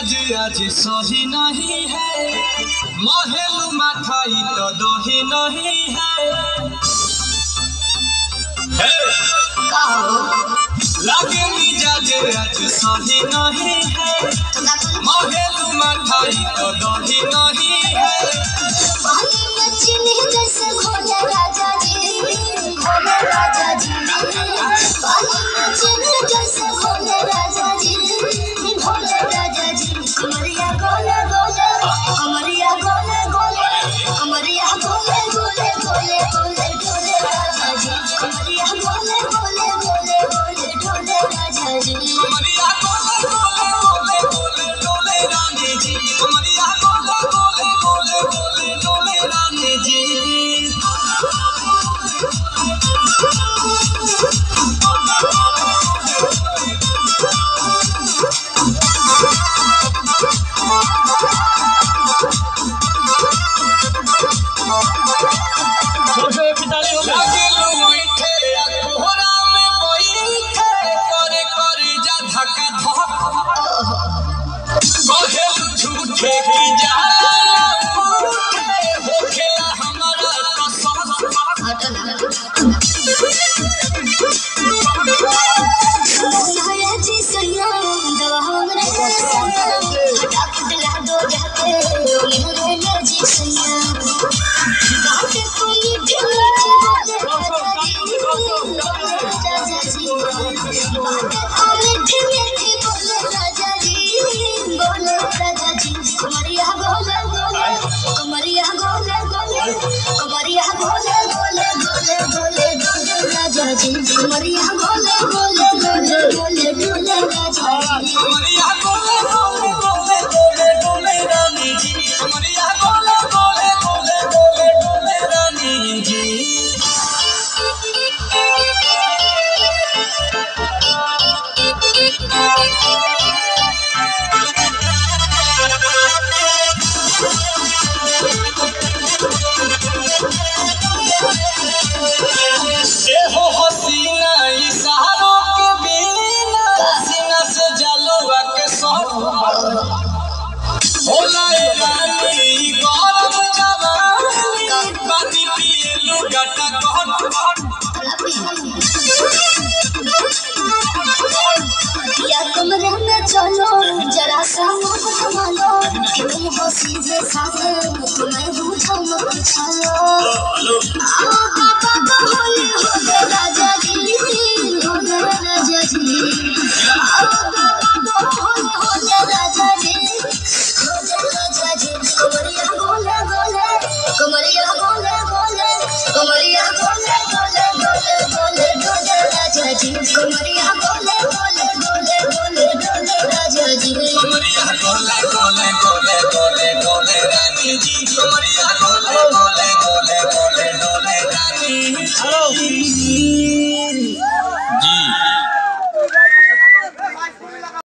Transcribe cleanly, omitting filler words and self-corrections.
मिजाज आज सही नहीं है, महलू माठाई तो दही नहीं है। लगे मिजाज आज सही नहीं है, महलू माठाई तो दही नहीं है। राजा जी राजा जी कमरिया गोले गोले कमरिया गोले गोले कमरिया गोले गोले गोले गोले डोले राजा जी कमरिया गोले गोले गोले गोले डोले राजा जी कमरिया गोले गोले गोले डोले रानी जी कमरिया गोले गोले गोले गोले डोले रानी जी। कमरिया गोले गोले गोले गोले डोले राजा कमरिया गोले गोले गोले गोले डोले रानी जी कमरिया गोले गोले गोले गोले डोले रानी जी। कमरे में चलो जरा सा संभालो क्यों हंसी से साथ तुम्हें रूठा मत छालो आओ पापा तो होले होले राजा जी होले राजा जी आओ पापा तो होले होले राजा जी कमरिया गोले गोले कमरिया गोले गोले कमरिया गोले गोले गोले गोले राजा जी।